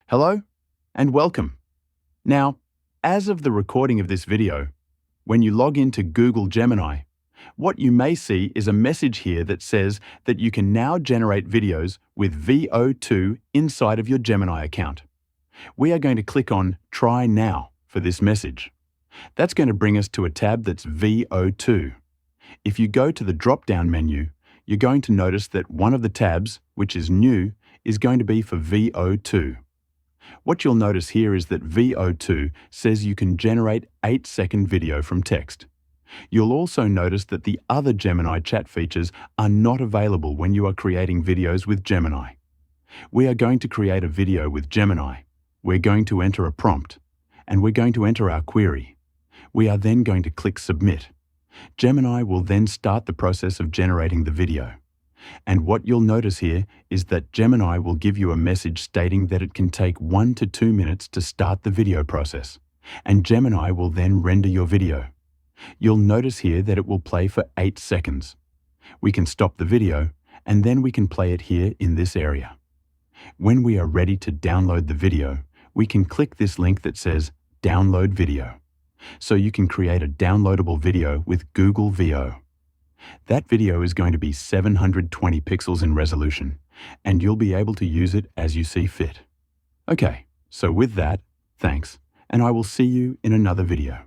Hello and welcome. Now, as of the recording of this video, when you log into Google Gemini, what you may see is a message here that says that you can now generate videos with VO2 inside of your Gemini account. We are going to click on Try Now for this message. That's going to bring us to a tab that's VO2. If you go to the drop-down menu, you're going to notice that one of the tabs, which is New, is going to be for VO2. What you'll notice here is that VO2 says you can generate 8-second video from text. You'll also notice that the other Gemini chat features are not available when you are creating videos with Gemini. We are going to create a video with Gemini. We're going to enter a prompt, and we're going to enter our query. We are then going to click Submit. Gemini will then start the process of generating the video. And what you'll notice here is that Gemini will give you a message stating that it can take 1 to 2 minutes to start the video process, and Gemini will then render your video. You'll notice here that it will play for 8 seconds. We can stop the video, and then we can play it here in this area. When we are ready to download the video, we can click this link that says Download Video. So you can create a downloadable video with Google VO. That video is going to be 720 pixels in resolution, and you'll be able to use it as you see fit. Okay, so with that, thanks, and I will see you in another video.